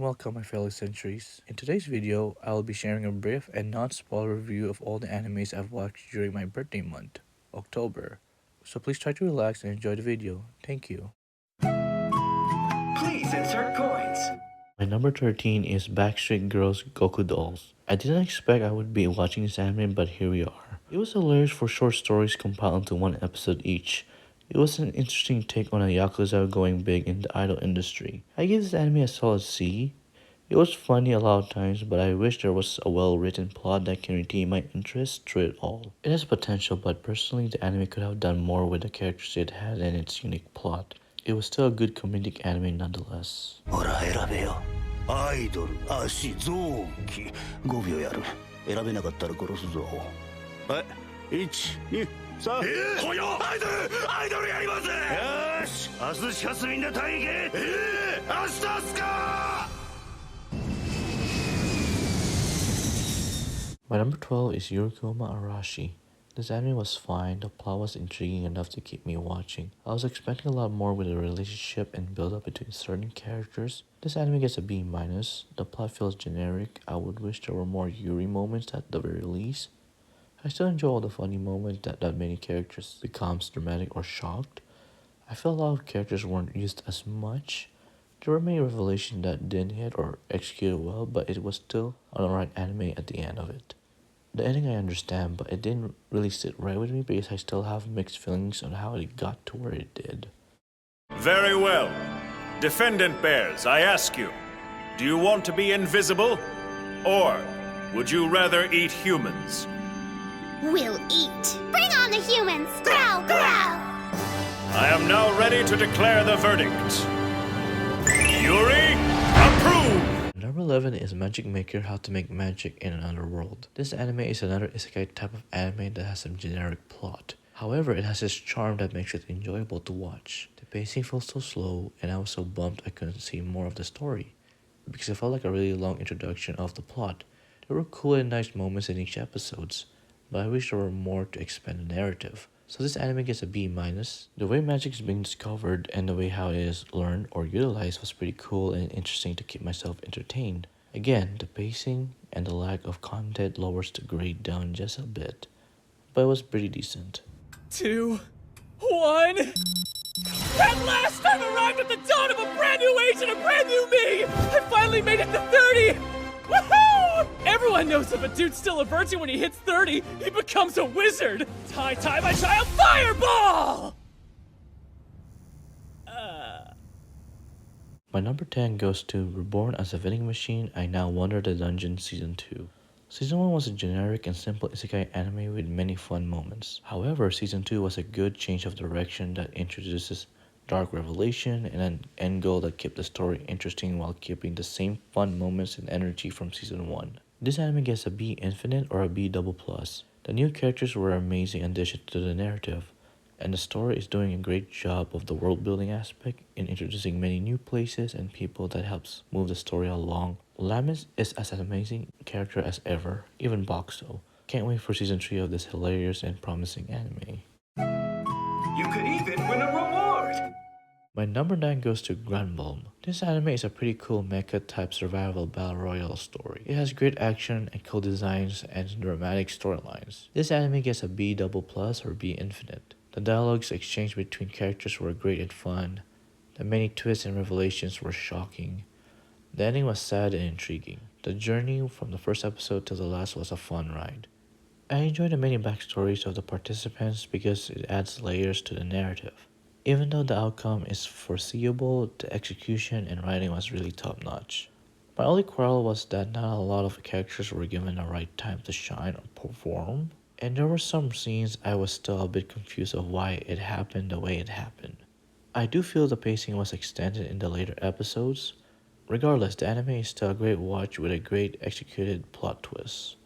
welcome, my fellow centuries. In today's video, I will be sharing a brief and non-spoiler review of all the animes I've watched during my birthday month, October. So please try to relax and enjoy the video. Thank you. Please insert coins. My number 13 is Backstreet Girls Goku Dolls. I didn't expect I would be watching this anime, but here we are. It was hilarious for short stories compiled into one episode each. It was an interesting take on a Yakuza going big in the idol industry. I give this anime a solid C. It was funny a lot of times, but I wish there was a well-written plot that can retain my interest through it all. It has potential, but personally the anime could have done more with the characters it had and its unique plot. It was still a good comedic anime nonetheless. ほら選べよ。アイドル、足、臓器。5秒やる。選べなかったら殺すぞ。はい、1、2、3。来いよ！アイドルやります！よし！明日シャスみんな退院行け！明日っすか！ My number 12 is Yurikoma Arashi. This anime was fine, the plot was intriguing enough to keep me watching. I was expecting a lot more with the relationship and build up between certain characters. This anime gets a B-. The plot feels generic. I would wish there were more Yuri moments at the very least. I still enjoy all the funny moments that many characters becomes dramatic or shocked. I feel a lot of characters weren't used as much. There were many revelations that didn't hit or executed well, but it was still an alright anime at the end of it. The ending I understand, but it didn't really sit right with me because I still have mixed feelings on how it got to where it did. Very well. Defendant Bears, I ask you, do you want to be invisible? Or would you rather eat humans? We'll eat. Bring on the humans! Growl, growl! I am now ready to declare the verdict. Yuri, approved! Number 11 is Magic Maker How to Make Magic in Another World. This anime is another isekai type of anime that has some generic plot. However, it has this charm that makes it enjoyable to watch. The pacing feels so slow, and I was so bummed I couldn't see more of the story, because it felt like a really long introduction of the plot. There were cool and nice moments in each episode, but I wish there were more to expand the narrative. So this anime gets a B-. The way magic is being discovered and the way how it is learned or utilized was pretty cool and interesting to keep myself entertained. Again, the pacing and the lack of content lowers the grade down just a bit, but it was pretty decent. 2, 1. At last, I've arrived at the dawn of a brand new age and a brand new me! I finally made it to 30! Woohoo! Everyone knows if a dude's still a virgin when he hits 30, he becomes a wizard! Tie, my child, fireball! My number 10 goes to Reborn as a Vending Machine, I Now Wander the Dungeon Season 2. Season 1 was a generic and simple isekai anime with many fun moments. However, Season 2 was a good change of direction that introduces dark revelation and an end goal that kept the story interesting while keeping the same fun moments and energy from Season 1. This anime gets a B infinite or a B double plus. The new characters were an amazing addition to the narrative, and the story is doing a great job of the world building aspect in introducing many new places and people that helps move the story along. Lamis is as an amazing character as ever, even Boxo. Can't wait for Season 3 of this hilarious and promising anime. You could even win a reward. My number 9 goes to Granbom. This anime is a pretty cool mecha type survival battle royale story. It has great action and cool designs and dramatic storylines. This anime gets a B double plus or B infinite. The dialogues exchanged between characters were great and fun. The many twists and revelations were shocking. The ending was sad and intriguing. The journey from the first episode to the last was a fun ride. I enjoyed the many backstories of the participants because it adds layers to the narrative. Even though the outcome is foreseeable, the execution and writing was really top notch. My only quarrel was that not a lot of characters were given the right time to shine or perform, and there were some scenes I was still a bit confused of why it happened the way it happened. I do feel the pacing was extended in the later episodes. Regardless, the anime is still a great watch with a great executed plot twist.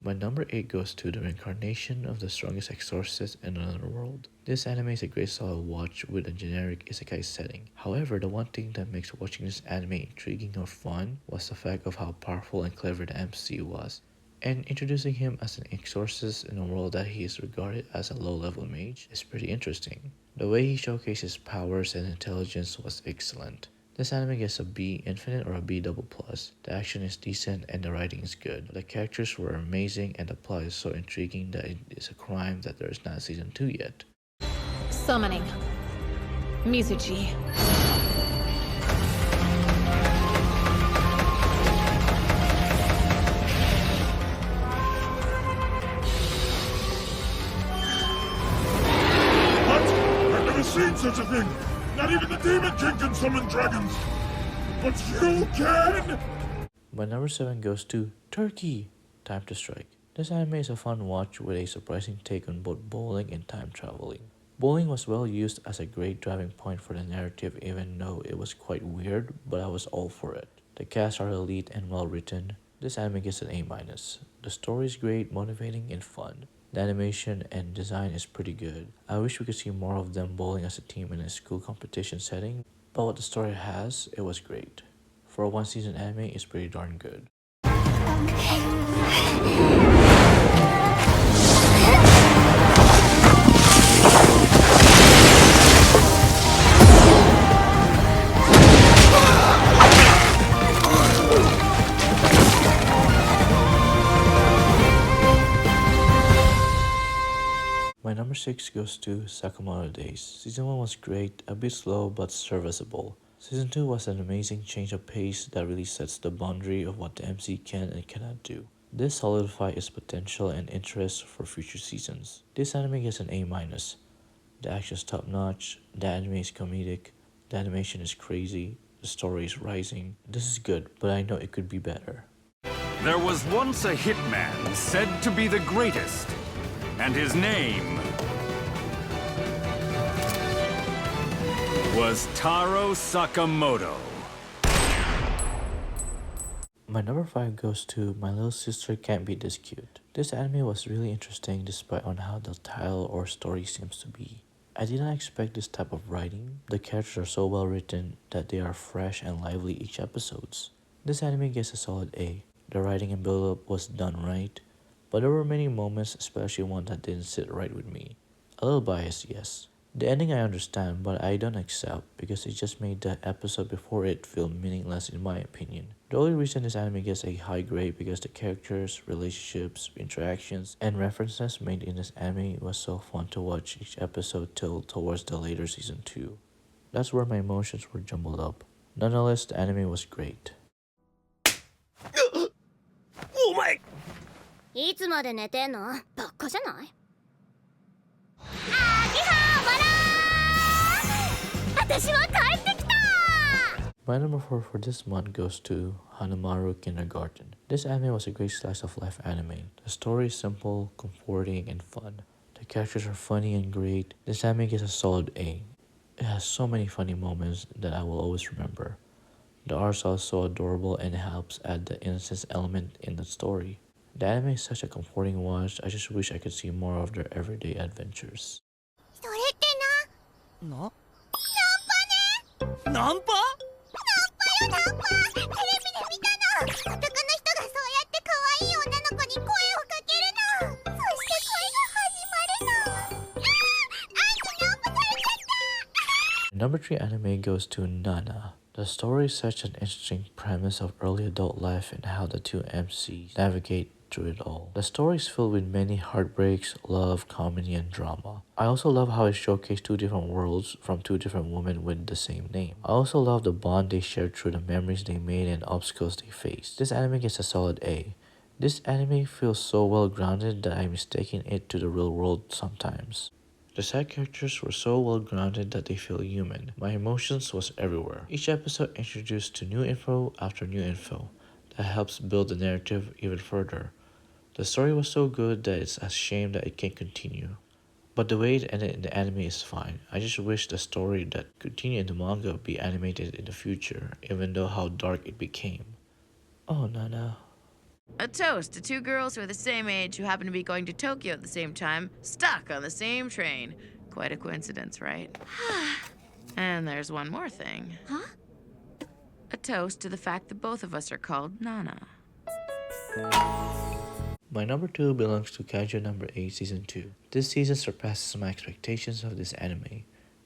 My number 8 goes to the reincarnation of the strongest exorcist in another world. This anime is a great solid watch with a generic isekai setting. However, the one thing that makes watching this anime intriguing or fun was the fact of how powerful and clever the MC was. And introducing him as an exorcist in a world that he is regarded as a low-level mage is pretty interesting. The way he showcased his powers and intelligence was excellent. This anime gets a B infinite or a B double plus. The action is decent and the writing is good. The characters were amazing and the plot is so intriguing that it is a crime that there is not a season 2 yet. Summoning. Mizuchi. What? I've never seen such a thing! Not even the Demon King can summon dragons! But you can! My number 7 goes to Turkey! Time to Strike. This anime is a fun watch with a surprising take on both bowling and time traveling. Bowling was well used as a great driving point for the narrative even though it was quite weird, but I was all for it. The casts are elite and well written. This anime gets an A-. The story is great, motivating, and fun. The animation and design is pretty good. I wish we could see more of them bowling as a team in a school competition setting, but what the story has, it was great. For a one-season anime, it's pretty darn good. My number 6 goes to Sakamoto Days. Season 1 was great, a bit slow but serviceable. Season 2 was an amazing change of pace that really sets the boundary of what the MC can and cannot do. This solidified its potential and interest for future seasons. This anime gets an A-. The action is top notch, the anime is comedic, the animation is crazy, the story is rising. This is good, but I know it could be better. There was once a hitman said to be the greatest, and his name was Taro Sakamoto. My number 5 goes to My Little Sister Can't Be This Cute. This anime was really interesting despite on how the title or story seems to be. I did not expect this type of writing. The characters are so well written that they are fresh and lively each episodes. This anime gets a solid A. The writing and build-up was done right, but there were many moments, especially one that didn't sit right with me. A little biased, yes. The ending I understand, but I don't accept because it just made the episode before it feel meaningless in my opinion. The only reason this anime gets a high grade because the characters, relationships, interactions, and references made in this anime was so fun to watch each episode till towards the later season 2. That's where my emotions were jumbled up. Nonetheless, the anime was great. お前いつまで寝てんの？バカじゃない？あきはばらー！私は帰ってきた！ My number 4 for this month goes to Hanamaru Kindergarten. This anime was a great slice of life anime. The story is simple, comforting, and fun. The characters are funny and great. This anime gets a solid A. It has so many funny moments that I will always remember. The art style is so adorable and it helps add the innocence element in the story. The anime is such a comforting watch. I just wish I could see more of their everyday adventures. それってな。ナンパね。ナンパ？ナンパよナンパ。テレビで見たの。男の人がそうやって可愛い女の子に声をかけるの。そして恋が始まるの。あんたナンパされちゃった。 Number 3 anime goes to Nana. The story is such an interesting premise of early adult life and how the two MCs navigate through it all. The story is filled with many heartbreaks, love, comedy, and drama. I also love how it showcased two different worlds from two different women with the same name. I also love the bond they shared through the memories they made and obstacles they faced. This anime gets a solid A. This anime feels so well grounded that I'm mistaking it to the real world sometimes. The side characters were so well grounded that they feel human. My emotions was everywhere. Each episode introduced to new info after new info. That helps build the narrative even further. The story was so good that it's a shame that it can't continue. But the way it ended in the anime is fine. I just wish the story that continued in the manga would be animated in the future, even though how dark it became. Oh, Nana. A toast to two girls who are the same age who happen to be going to Tokyo at the same time, stuck on the same train. Quite a coincidence, right? And there's one more thing. Huh? A toast to the fact that both of us are called Nana. My number 2 belongs to Kaiju number 8 season 2. This season surpasses my expectations of this anime,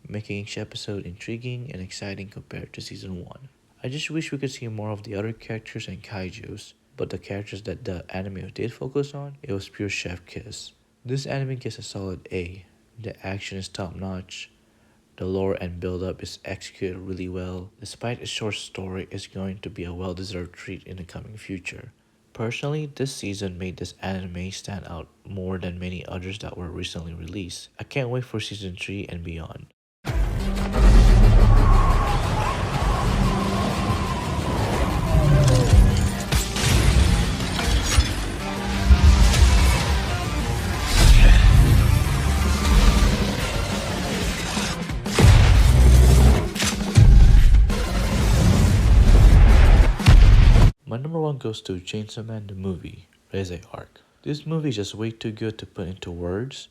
making each episode intriguing and exciting compared to season 1. I just wish we could see more of the other characters and kaijus, but the characters that the anime did focus on, it was pure chef kiss. This anime gets a solid A. The action is top notch. The lore and build up is executed really well. Despite a short story, it's going to be a well deserved treat in the coming future. Personally, this season made this anime stand out more than many others that were recently released. I can't wait for season 3 and beyond. My number 1 goes to Chainsaw Man the movie, Reze arc. This movie is just way too good to put into words.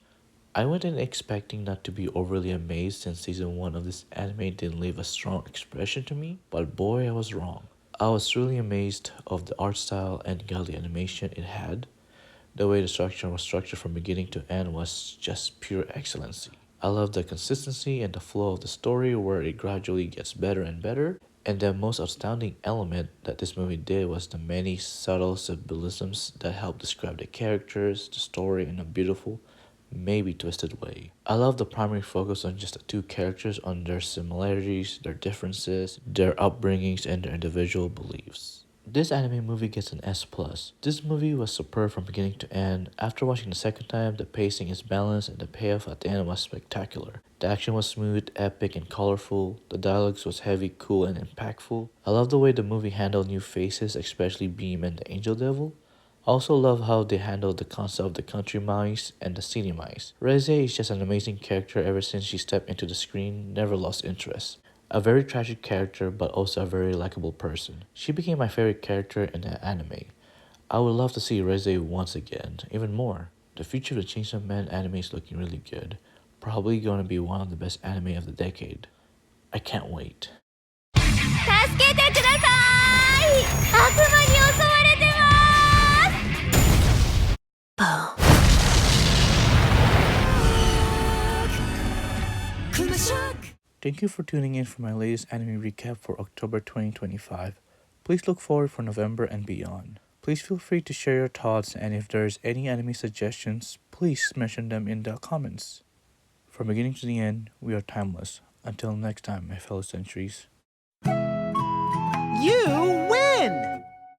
I went in expecting not to be overly amazed since season 1 of this anime didn't leave a strong expression to me, but boy I was wrong. I was really amazed of the art style and godly animation it had. The way the structure was structured from beginning to end was just pure excellency. I love the consistency and the flow of the story where it gradually gets better and better. And the most outstanding element that this movie did was the many subtle symbolisms that help describe the characters, the story in a beautiful, maybe twisted way. I love the primary focus on just the two characters, on their similarities, their differences, their upbringings, and their individual beliefs. This anime movie gets an S+. This movie was superb from beginning to end. After watching the second time, the pacing is balanced and the payoff at the end was spectacular. The action was smooth, epic, and colorful. The dialogues was heavy, cool, and impactful. I love the way the movie handled new faces, especially Beam and the Angel Devil. I also love how they handled the concept of the country mice and the city mice. Reze is just an amazing character ever since she stepped into the screen, never lost interest. A very tragic character, but also a very likable person. She became my favorite character in the anime. I would love to see Reze once again, even more. The future of the Chainsaw Man anime is looking really good. Probably gonna be one of the best anime of the decade. I can't wait. 助けてください。悪魔に襲われてます。Thank you for tuning in for my latest anime recap for October 2025. Please look forward for November and beyond. Please feel free to share your thoughts, and if there's any anime suggestions, please mention them in the comments. From beginning to the end, we are timeless. Until next time, my fellow centuries. You